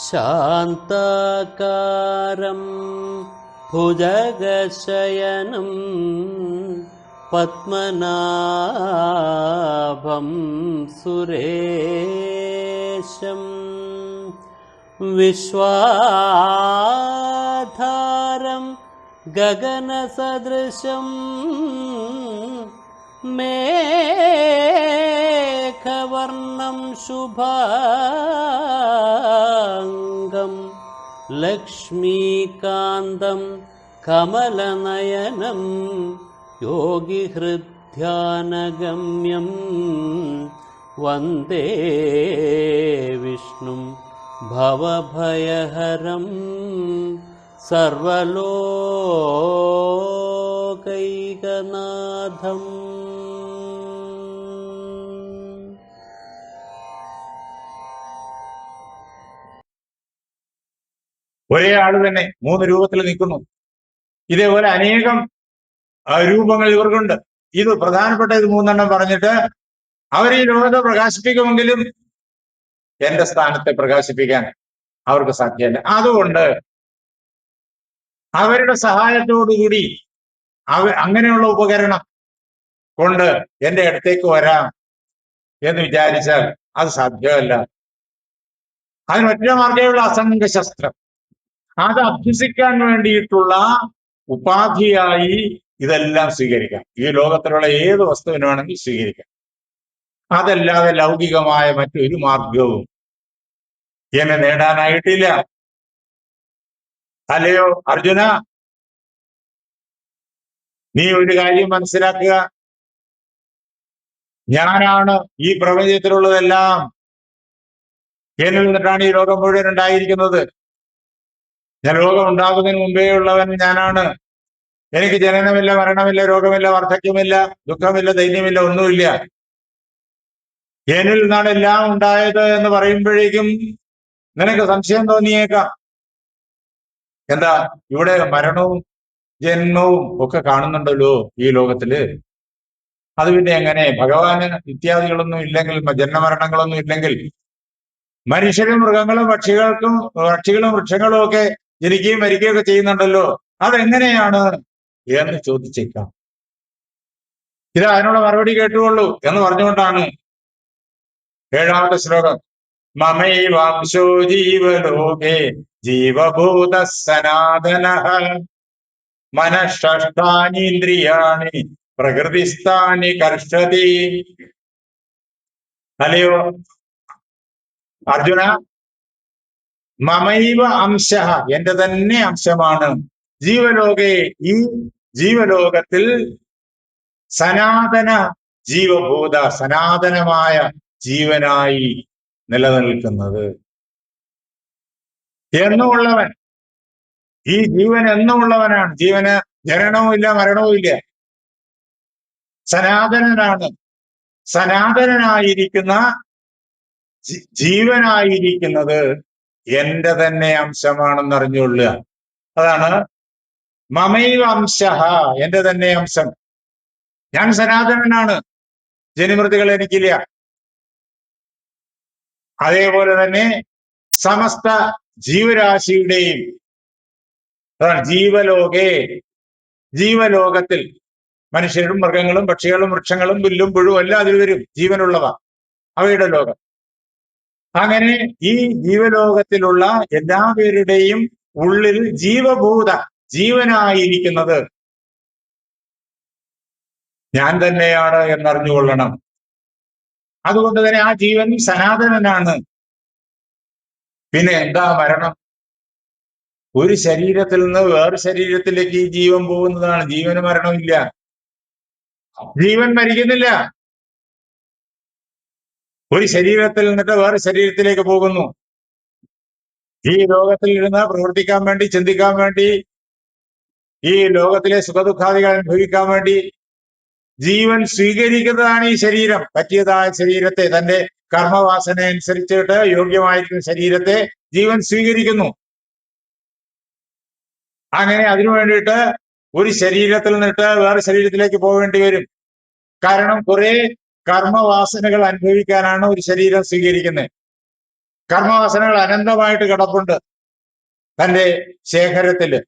ശാന്താകാരം ഭുജഗശയനം പത്മനാഭം സുരേശം വിശ്വാധാരം ഗഗനസദൃശം മേഘവർണം ശുഭാംഗം ലക്ഷ്മീകാന്തം കമലനയനം യോഗിഹൃദ്ധ്യാനഗമ്യം വന്ദേ വിഷ്ണും ഭവഭയഹരം സർവലോകൈകനാഥം. ഒരേ ആള് തന്നെ 3 രൂപത്തിൽ നിൽക്കുന്നു. ഇതേപോലെ അനേകം രൂപങ്ങൾ ഇവർക്കുണ്ട്. ഇത് പ്രധാനപ്പെട്ട ഇത് 3 പറഞ്ഞിട്ട് അവർ ഈ ലോകത്തെ പ്രകാശിപ്പിക്കുമെങ്കിലും എന്റെ സ്ഥാനത്തെ പ്രകാശിപ്പിക്കാൻ അവർക്ക് സാധ്യമല്ല. അതുകൊണ്ട് അവരുടെ സഹായത്തോടുകൂടി അങ്ങനെയുള്ള ഉപകരണം കൊണ്ട് എന്റെ അടുത്തേക്ക് വരാം എന്ന് വിചാരിച്ചാൽ അത് സാധ്യമല്ല. അതിനൊറ്റ മാർഗ്ഗമുള്ള അസംഗശസ്ത്രം, അത് അഭ്യസിക്കാൻ വേണ്ടിയിട്ടുള്ള ഉപാധിയായി ഇതെല്ലാം സ്വീകരിക്കാം. ഈ ലോകത്തിലുള്ള ഏത് വസ്തുവിന് വേണമെങ്കിൽ സ്വീകരിക്കാം. അതല്ലാതെ ലൗകികമായ മറ്റൊരു മാർഗവും എന്നെ നേടാനായിട്ടില്ല. അല്ലയോ അർജുന, നീ ഒരു കാര്യം മനസ്സിലാക്കുക, ഞാനാണ് ഈ പ്രപഞ്ചത്തിലുള്ളതെല്ലാം. എന്നിൽ നിന്നിട്ടാണ് ഈ ലോകം മുഴുവൻ ഉണ്ടായിരിക്കുന്നത്. ഞാൻ ലോകം ഉണ്ടാകുന്നതിന് മുമ്പേ ഉള്ളവൻ ഞാനാണ്. എനിക്ക് ജനനമില്ല, മരണമില്ല, രോഗമില്ല, വാർദ്ധക്യമില്ല, ദുഃഖമില്ല, ദൈന്യമില്ല, ഒന്നുമില്ല. എന്നിൽ നിന്നാണ് എല്ലാം ഉണ്ടായത് എന്ന് പറയുമ്പോഴേക്കും നിനക്ക് സംശയം തോന്നിയേക്കാം. എന്താ, ഇവിടെ മരണവും ജന്മവും ഒക്കെ കാണുന്നുണ്ടല്ലോ ഈ ലോകത്തില്. അത് പിന്നെ എങ്ങനെ? ഭഗവാന് ഇത്യാദികളൊന്നും ഇല്ലെങ്കിൽ, ജന്മമരണങ്ങളൊന്നും ഇല്ലെങ്കിൽ മനുഷ്യരും മൃഗങ്ങളും പക്ഷികളും വൃക്ഷങ്ങളും ഒക്കെ ജനിക്കുകയും മരിക്കുകയൊക്കെ ചെയ്യുന്നുണ്ടല്ലോ, അതെങ്ങനെയാണ് എന്ന് ചോദിച്ചേക്കാം. ഇത് അതിനുള്ള മറുപടി കേട്ടുകൊള്ളൂ എന്ന് പറഞ്ഞുകൊണ്ടാണ് 7ാമത്തെ ശ്ലോകം. മമൈവാംശോ ജീവലോകേ ജീവഭൂത സനാതനഃ മനഃഷ്ഠാനീന്ദ്രിയാണി പ്രകൃതിസ്ഥാനി കർഷതി. അല്ലയോ അർജുന, മമൈവ അംശ, എന്റെ തന്നെ അംശമാണ്. ജീവലോകേ, ഈ ജീവലോകത്തിൽ സനാതന ജീവഭൂത, സനാതനമായ ജീവനായി നിലനിൽക്കുന്നത്. എന്നുമുള്ളവൻ, ഈ ജീവൻ എന്നുമുള്ളവനാണ്. ജീവന് ജനനവും ഇല്ല, മരണവും ഇല്ല. സനാതനനാണ്. സനാതനനായിരിക്കുന്ന ജീവനായിരിക്കുന്നത് എന്റെ തന്നെ അംശമാണെന്ന് അറിഞ്ഞുകൊള്ളുക. അതാണ് മമൈവ അംശ, എന്റെ തന്നെ അംശം. ഞാൻ സനാതനനാണ്, ജനിമൃതികൾ എനിക്കില്ല. അതേപോലെ തന്നെ സമസ്ത ജീവരാശിയുടെയും, അതാണ് ജീവലോകേ, ജീവലോകത്തിൽ മനുഷ്യരും മൃഗങ്ങളും പക്ഷികളും വൃക്ഷങ്ങളും പുല്ലും പുഴുവും എല്ലാം അതിൽ വരും, ജീവനുള്ളവ, അവയുടെ ലോകം. അങ്ങനെ ഈ ജീവലോകത്തിലുള്ള എല്ലാവരുടെയും ഉള്ളിൽ ജീവഭൂത, ജീവനായിരിക്കുന്നത് ഞാൻ തന്നെയാണ് എന്നറിഞ്ഞുകൊള്ളണം. അതുകൊണ്ട് തന്നെ ആ ജീവൻ സനാതനനാണ്. പിന്നെ എന്താ മരണം? ഒരു ശരീരത്തിൽ നിന്ന് വേറെ ശരീരത്തിലേക്ക് ഈ ജീവൻ പോകുന്നതാണ്. ജീവന് മരണമില്ല, ജീവൻ മരിക്കുന്നില്ല. ഒരു ശരീരത്തിൽ നിന്നിട്ട് വേറെ ശരീരത്തിലേക്ക് പോകുന്നു. ഈ ലോകത്തിൽ ഇരുന്ന് പ്രവർത്തിക്കാൻ വേണ്ടി, ചിന്തിക്കാൻ വേണ്ടി, ഈ ലോകത്തിലെ സുഖദുഃഖാദികൾ അനുഭവിക്കാൻ വേണ്ടി ജീവൻ സ്വീകരിക്കുന്നതാണ് ഈ ശരീരം. പറ്റിയതായ ശരീരത്തെ, തന്റെ കർമ്മവാസന അനുസരിച്ചിട്ട് യോഗ്യമായിരിക്കുന്ന ശരീരത്തെ ജീവൻ സ്വീകരിക്കുന്നു. അങ്ങനെ അതിനു വേണ്ടിയിട്ട് ഒരു ശരീരത്തിൽ നിന്നിട്ട് വേറെ ശരീരത്തിലേക്ക് പോകേണ്ടി വരും. കാരണം കുറെ കർമ്മവാസനകൾ അനുഭവിക്കാനാണ് ഒരു ശരീരം സ്വീകരിക്കുന്നത്. കർമ്മവാസനകൾ അനന്തമായിട്ട് കിടപ്പുണ്ട് തന്റെ ശേഖരത്തില്.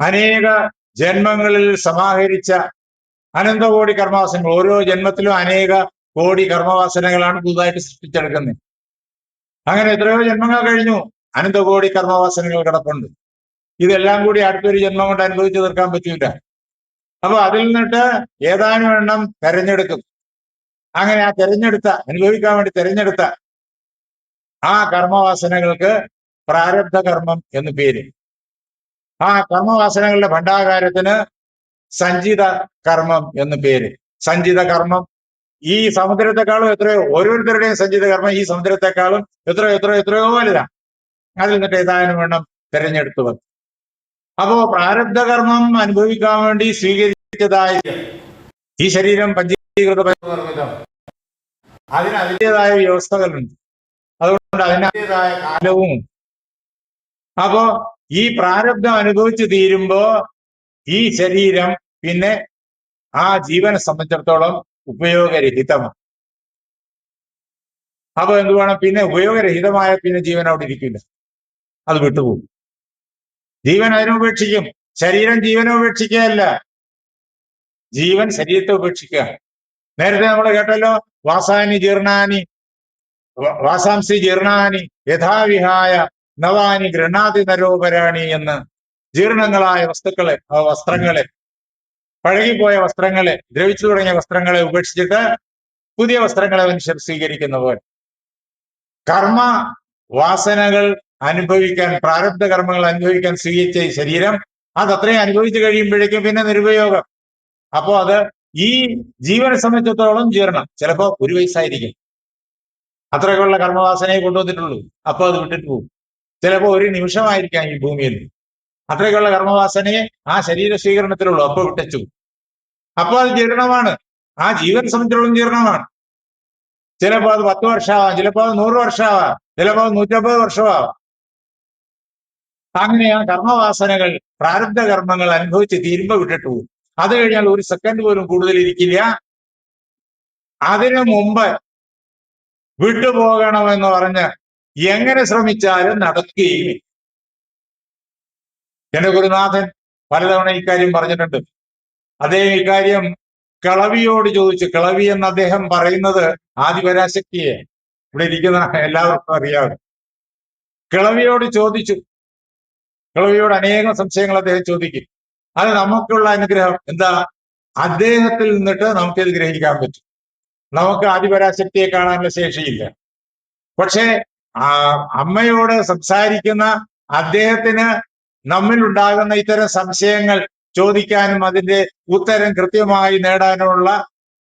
അനേക ജന്മങ്ങളിൽ സമാഹരിച്ച അനന്തകോടി കർമ്മവാസനകൾ. ഓരോ ജന്മത്തിലും അനേക കോടി കർമ്മവാസനകളാണ് പുതുതായിട്ട് സൃഷ്ടിച്ചെടുക്കുന്നത്. അങ്ങനെ എത്രയോ ജന്മങ്ങൾ കഴിഞ്ഞു, അനന്തകോടി കർമ്മവാസനകൾ കിടപ്പുണ്ട്. ഇതെല്ലാം കൂടി അടുത്തൊരു ജന്മം കൊണ്ട് അനുഭവിച്ചു തീർക്കാൻ പറ്റൂല. അപ്പൊ അതിൽ നിന്നിട്ട് ഏതാനും എണ്ണം തെരഞ്ഞെടുക്കും. അങ്ങനെ ആ അനുഭവിക്കാൻ വേണ്ടി തെരഞ്ഞെടുത്ത ആ കർമ്മവാസനകൾക്ക് പ്രാരബ്ധ കർമ്മം എന്ന് പേര്. ആ കർമ്മവാസനകളുടെ ഭണ്ഡാകാരത്തിന് സഞ്ചിത കർമ്മം എന്ന് പേര്. സഞ്ചിത കർമ്മം ഈ സമുദ്രത്തെക്കാളും എത്രയോ, ഓരോരുത്തരുടെയും സഞ്ചിത കർമ്മം ഈ സമുദ്രത്തെക്കാളും എത്രയോ വലുതാണ്. അതിൽ നിന്നിട്ട് ഏതാനും വേണം തെരഞ്ഞെടുത്തു വന്നു. അപ്പോ പ്രാരബ്ധ കർമ്മം അനുഭവിക്കാൻ വേണ്ടി സ്വീകരിച്ചതായ ഈ ശരീരം പഞ്ചീകൃത നിർമ്മിതം, അതിന് അതിൻ്റെതായ വ്യവസ്ഥകളുണ്ട്. അതുകൊണ്ട് അതിൻ്റെതായ കാലവും. അപ്പോ ഈ പ്രാരബ്ധം അനുഭവിച്ചു തീരുമ്പോ ഈ ശരീരം പിന്നെ ആ ജീവനെ സംബന്ധിച്ചിടത്തോളം ഉപയോഗരഹിതമാണ്. അപ്പൊ എന്ത് വേണം? പിന്നെ ഉപയോഗരഹിതമായ പിന്നെ ജീവൻ അവിടെ ഇരിക്കില്ല, അത് വിട്ടുപോകും. ജീവൻ അതിനെ ഉപേക്ഷിക്കും. ശരീരം ജീവനെ ഉപേക്ഷിക്കുകയല്ല, ജീവൻ ശരീരത്തെ ഉപേക്ഷിക്കുക. നേരത്തെ നമ്മൾ കേട്ടല്ലോ, വാസാംസി ജീർണാനി യഥാവിഹായ നവാനി ഗൃഹാതി നരോപരാണി എന്ന്. ജീർണങ്ങളായ വസ്ത്രങ്ങളെ, പഴകിപ്പോയ വസ്ത്രങ്ങളെ, ദ്രവിച്ചു തുടങ്ങിയ വസ്ത്രങ്ങളെ ഉപേക്ഷിച്ചിട്ട് പുതിയ വസ്ത്രങ്ങളെ മനുഷ്യർ സ്വീകരിക്കുന്ന പോലെ കർമ്മ വാസനകൾ അനുഭവിക്കാൻ, പ്രാരബ്ധ കർമ്മങ്ങൾ അനുഭവിക്കാൻ സ്വീകരിച്ച ഈ ശരീരം അതത്രയും അനുഭവിച്ചു കഴിയുമ്പോഴേക്കും പിന്നെ നിരുപയോഗം. അപ്പോ അത് ഈ ജീവനെ സംബന്ധിച്ചിടത്തോളം ജീർണം. ചിലപ്പോ 1 വയസ്സായിരിക്കും, അത്രയൊക്കെയുള്ള കർമ്മവാസനയെ കൊണ്ടുവന്നിട്ടുള്ളൂ. അപ്പൊ അത് വിട്ടിട്ട് പോകും. ചിലപ്പോ 1 നിമിഷമായിരിക്കാം ഈ ഭൂമിയിൽ, അത്രയൊക്കെയുള്ള കർമ്മവാസനയെ ആ ശരീര സ്വീകരണത്തിലുള്ളൂ. അപ്പൊ വിട്ടച്ചു. അപ്പൊ അത് ജീർണമാണ്. ആ ജീവൻ സംബന്ധിച്ചിടത്തോളം ജീർണമാണ്. ചിലപ്പോ അത് 10 വർഷമാവാം, ചിലപ്പോ അത് 100 വർഷമാവാം, ചിലപ്പോ 150 വർഷമാവാം. അങ്ങനെ ആ കർമ്മവാസനകൾ, പ്രാരബ്ധ കർമ്മങ്ങൾ അനുഭവിച്ച് തീരുമ്പോ വിട്ടിട്ട് പോകും. അത് കഴിഞ്ഞാൽ 1 സെക്കൻഡ് പോലും കൂടുതൽ ഇരിക്കില്ല. അതിനു മുമ്പ് വിട്ടുപോകണമെന്ന് പറഞ്ഞ് എങ്ങനെ ശ്രമിച്ചാലും നടക്കുകയും. എന്റെ ഗുരുനാഥൻ പലതവണ ഇക്കാര്യം പറഞ്ഞിട്ടുണ്ട്. അദ്ദേഹം ഇക്കാര്യം കിളവിയോട് ചോദിച്ചു. കിളവി എന്ന് അദ്ദേഹം പറയുന്നത് ആദിപരാശക്തിയെ, ഇവിടെ ഇരിക്കുന്ന എല്ലാവർക്കും അറിയാവും. കിളവിയോട് ചോദിച്ചു. കിളവിയോട് അനേകം സംശയങ്ങൾ അദ്ദേഹം ചോദിക്കും. അത് നമുക്കുള്ള അനുഗ്രഹം എന്താ? അദ്ദേഹത്തിൽ നിന്നിട്ട് നമുക്കിത് ഗ്രഹിക്കാൻ പറ്റും. നമുക്ക് ആദിപരാശക്തിയെ കാണാനുള്ള ശേഷിയില്ല. പക്ഷേ അമ്മയോട് സംസാരിക്കുന്ന അദ്ദേഹത്തിന് നമ്മിലുണ്ടാകുന്ന ഇത്തരം സംശയങ്ങൾ ചോദിക്കാനും അതിന്റെ ഉത്തരം കൃത്യമായി നേടാനുള്ള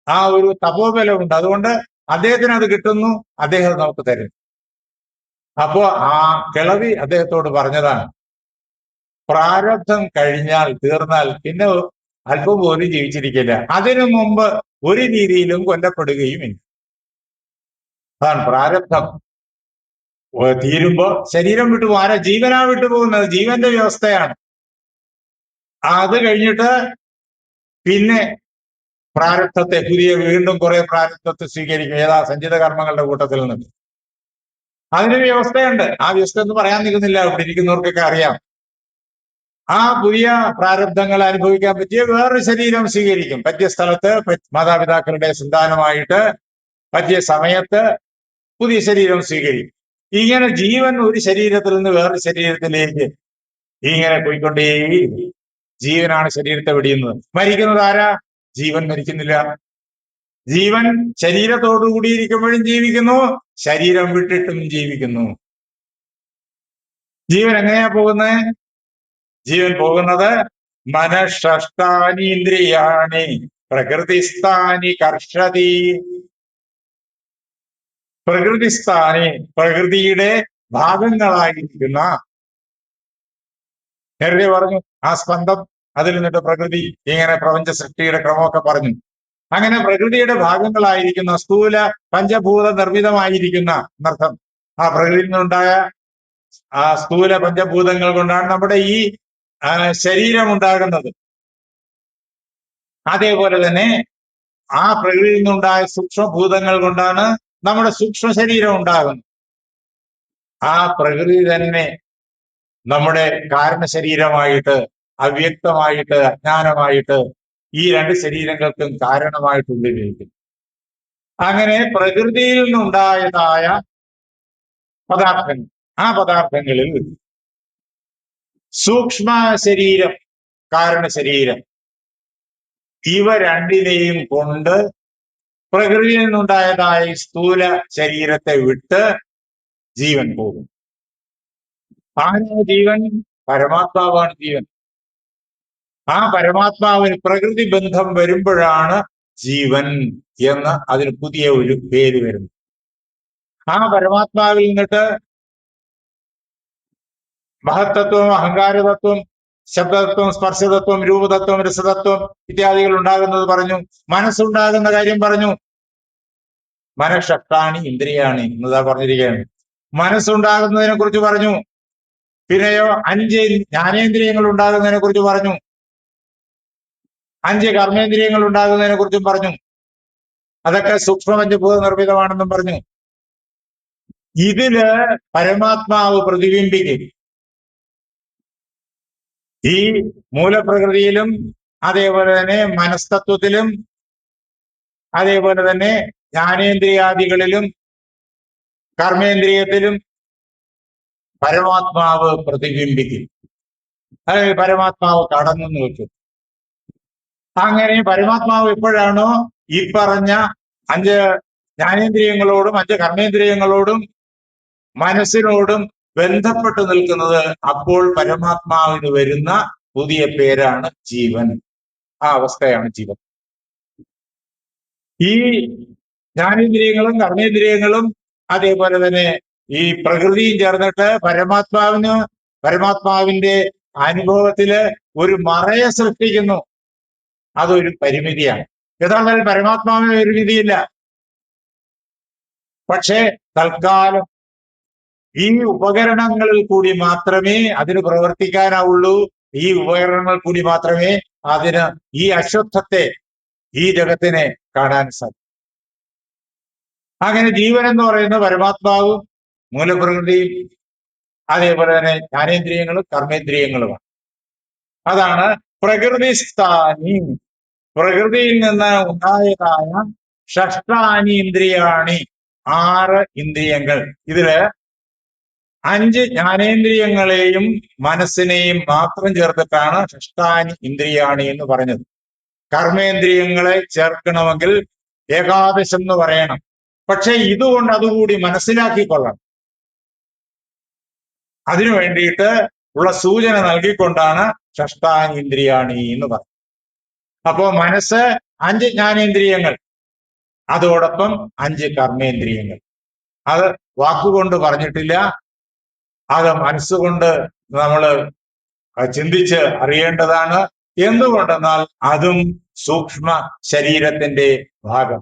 ആ ഒരു തപോബലമുണ്ട്. അതുകൊണ്ട് അദ്ദേഹത്തിന് അത് കിട്ടുന്നു, അദ്ദേഹം നമുക്ക് തരുന്നു. അപ്പോ ആ കിളവി അദ്ദേഹത്തോട് പറഞ്ഞതാണ്, പ്രാരബ്ധം കഴിഞ്ഞാൽ, തീർന്നാൽ പിന്നെ അല്പം പോലും ജീവിച്ചിരിക്കില്ല. അതിനു മുമ്പ് ഒരു രീതിയിലും കൊല്ലപ്പെടുകയുമില്ല. അതാണ് പ്രാരബ്ധം. തീരുമ്പോ ശരീരം വിട്ടുപോകും. ആരാ? ജീവനാ വിട്ടുപോകുന്നത്. ജീവന്റെ വ്യവസ്ഥയാണ്. അത് കഴിഞ്ഞിട്ട് പിന്നെ പ്രാരബ്ധത്തെ, വീണ്ടും കുറെ പ്രാരബ്ധത്തെ സ്വീകരിക്കും. ഏതാ? സഞ്ചിത കർമ്മങ്ങളുടെ കൂട്ടത്തിൽ നിന്ന്. അതിന് വ്യവസ്ഥയുണ്ട്. ആ വ്യവസ്ഥ എന്ന് പറയാൻ നിൽക്കുന്നില്ല, ഇവിടെ ഇരിക്കുന്നവർക്കൊക്കെ അറിയാം. ആ പുതിയ പ്രാരബ്ധങ്ങൾ അനുഭവിക്കാൻ പറ്റിയ വേറൊരു ശരീരം സ്വീകരിക്കും. പറ്റിയ സ്ഥലത്ത്, മാതാപിതാക്കളുടെ സന്താനമായിട്ട് പറ്റിയ സമയത്ത് പുതിയ ശരീരം സ്വീകരിക്കും. ഇങ്ങനെ ജീവൻ ഒരു ശരീരത്തിൽ നിന്ന് വേറൊരു ശരീരത്തിലേക്ക് ഇങ്ങനെ പോയിക്കൊണ്ടേയിരിക്കും. ജീവനാണ് ശരീരത്തെ വെടിയുന്നത്. മരിക്കുന്നത് ആരാ? ജീവൻ മരിക്കുന്നില്ല. ജീവൻ ശരീരത്തോടുകൂടിയിരിക്കുമ്പോഴും ജീവിക്കുന്നു, ശരീരം വിട്ടിട്ടും ജീവിക്കുന്നു. ജീവൻ എങ്ങനെയാ പോകുന്നത്? ജീവൻ പോകുന്നത് മനഃഷ്ടാനി ഇന്ദ്രിയാണി പ്രകൃതിസ്ഥാനി കർഷതി. പ്രകൃതിസ്ഥാനി, പ്രകൃതിയുടെ ഭാഗങ്ങളായിരിക്കുന്ന, നേരത്തെ പറഞ്ഞു ആ സ്പന്ദം, അതിൽ നിന്നിട്ട് പ്രകൃതി, ഇങ്ങനെ പ്രപഞ്ച സൃഷ്ടിയുടെ ക്രമമൊക്കെ പറഞ്ഞു. അങ്ങനെ പ്രകൃതിയുടെ ഭാഗങ്ങളായിരിക്കുന്ന സ്ഥൂല പഞ്ചഭൂത നിർമ്മിതമായിരിക്കുന്ന എന്നർത്ഥം. ആ പ്രകൃതിയിൽ നിന്നുണ്ടായ ആ സ്ഥൂല പഞ്ചഭൂതങ്ങൾ കൊണ്ടാണ് നമ്മുടെ ഈ ശരീരം ഉണ്ടാകുന്നത്. അതേപോലെ തന്നെ ആ പ്രകൃതിയിൽ നിന്നുണ്ടായ സൂക്ഷ്മഭൂതങ്ങൾ കൊണ്ടാണ് നമ്മുടെ സൂക്ഷ്മ ശരീരം ഉണ്ടാകുന്നത്. ആ പ്രകൃതി തന്നെ നമ്മുടെ കാരണ ശരീരമായിട്ട്, അവ്യക്തമായിട്ട്, അജ്ഞാനമായിട്ട് ഈ രണ്ട് ശരീരങ്ങൾക്കും കാരണമായിട്ടുള്ളിലിരിക്കും. അങ്ങനെ പ്രകൃതിയിൽ നിന്നുണ്ടായതായ പദാർത്ഥങ്ങൾ, ആ പദാർത്ഥങ്ങളിൽ സൂക്ഷ്മ ശരീരം, കാരണ ശരീരം, ഇവ രണ്ടിനെയും കൊണ്ട് പ്രകൃതിയിൽ നിന്നുണ്ടായതായ സ്ഥൂല ശരീരത്തെ വിട്ട് ജീവൻ പോകും. ആരാണ് ജീവൻ? പരമാത്മാവാണ് ജീവൻ. ആ പരമാത്മാവിന് പ്രകൃതി ബന്ധം വരുമ്പോഴാണ് ജീവൻ എന്ന് അതിന് പുതിയ ഒരു പേര് വരുന്നു. ആ പരമാത്മാവിൽ നിന്നിട്ട് മഹത്തത്വം, അഹങ്കാരതത്വം, ശബ്ദതത്വം, സ്പർശതത്വം, രൂപതത്വം, രസതത്വം ഇത്യാദികൾ ഉണ്ടാകുന്നത് പറഞ്ഞു. മനസ്സുണ്ടാകുന്ന കാര്യം പറഞ്ഞു. മനഃഷഷ്ടാണി ഇന്ദ്രിയാണി എന്നതാ പറഞ്ഞിരിക്കുകയാണ്. മനസ്സുണ്ടാകുന്നതിനെ കുറിച്ച് പറഞ്ഞു. പിന്നെയോ 5 ജ്ഞാനേന്ദ്രിയങ്ങൾ ഉണ്ടാകുന്നതിനെ കുറിച്ച് പറഞ്ഞു. 5 കർമ്മേന്ദ്രിയങ്ങൾ ഉണ്ടാകുന്നതിനെ കുറിച്ചും പറഞ്ഞു. അതൊക്കെ സൂക്ഷ്മപഞ്ചഭൂത നിർമ്മിതമാണെന്നും പറഞ്ഞു. ഇതില് പരമാത്മാവ് പ്രതിബിംബിക്കും. ഈ മൂലപ്രകൃതിയിലും അതേപോലെ തന്നെ മനസ്തത്വത്തിലും അതേപോലെ തന്നെ ജ്ഞാനേന്ദ്രിയാദികളിലും കർമ്മേന്ദ്രിയത്തിലും പരമാത്മാവ് പ്രതിബിംബിക്കും. അതായത് പരമാത്മാവ് കടന്നു വെക്കും. അങ്ങനെ പരമാത്മാവ് എപ്പോഴാണോ ഈ പറഞ്ഞ 5 ജ്ഞാനേന്ദ്രിയങ്ങളോടും 5 കർമ്മേന്ദ്രിയങ്ങളോടും മനസ്സിനോടും ബന്ധപ്പെട്ട് നിൽക്കുന്നത്, അപ്പോൾ പരമാത്മാവിന് വരുന്ന പുതിയ പേരാണ് ജീവൻ. ആ അവസ്ഥയാണ് ജീവൻ. ഈ ജ്ഞാനേന്ദ്രിയങ്ങളും കർമ്മേന്ദ്രിയങ്ങളും അതേപോലെ തന്നെ ഈ പ്രകൃതിയും ചേർന്നിട്ട് പരമാത്മാവിന്റെ അനുഭവത്തില് ഒരു മറയെ സൃഷ്ടിക്കുന്നു. അതൊരു പരിമിതിയാണ്. യഥാർത്ഥത്തിൽ പരമാത്മാവിന് ഒരു വിധിയില്ല. പക്ഷേ തൽക്കാലം ഈ ഉപകരണങ്ങളിൽ കൂടി മാത്രമേ അതിന് പ്രവർത്തിക്കാനാവുള്ളൂ. ഈ ഉപകരണങ്ങൾ കൂടി മാത്രമേ അതിന് ഈ അശ്വത്ഥത്തെ, ഈ ജഗത്തിനെ കാണാൻ സാധിക്കും. അങ്ങനെ ജീവൻ എന്ന് പറയുന്ന പരമാത്മാവും മൂലപ്രകൃതിയും അതേപോലെ തന്നെ ജ്ഞാനേന്ദ്രിയങ്ങളും കർമ്മേന്ദ്രിയങ്ങളുമാണ്. അതാണ് പ്രകൃതിസ്ഥാനി. പ്രകൃതിയിൽ നിന്ന് ഉണ്ടായതായ ഷഷ്ടാനി ഇന്ദ്രിയാണി, 6 ഇന്ദ്രിയങ്ങൾ. ഇതില് 5 ജ്ഞാനേന്ദ്രിയങ്ങളെയും മനസ്സിനെയും മാത്രം ചേർത്തിട്ടാണ് ഷഷ്ടാനി ഇന്ദ്രിയാണി എന്ന് പറഞ്ഞത്. കർമ്മേന്ദ്രിയങ്ങളെ ചേർക്കണമെങ്കിൽ ഏകാദശം എന്ന് പറയണം. പക്ഷെ ഇതുകൊണ്ട് അതുകൂടി മനസ്സിലാക്കിക്കൊള്ളണം. അതിനു വേണ്ടിയിട്ട് ഉള്ള സൂചന നൽകിക്കൊണ്ടാണ് ഷഷ്ടാനി ഇന്ദ്രിയാണി എന്ന് പറയുന്നത്. അപ്പോ മനസ്സ് 5 ജ്ഞാനേന്ദ്രിയങ്ങൾ, അതോടൊപ്പം 5 കർമ്മേന്ദ്രിയങ്ങൾ. അത് വാക്കുകൊണ്ട് പറഞ്ഞിട്ടില്ല, അത് മനസ്സുകൊണ്ട് നമ്മൾ ചിന്തിച്ച് അറിയേണ്ടതാണ്. എന്തുകൊണ്ടെന്നാൽ അതും സൂക്ഷ്മ ശരീരത്തിന്റെ ഭാഗം.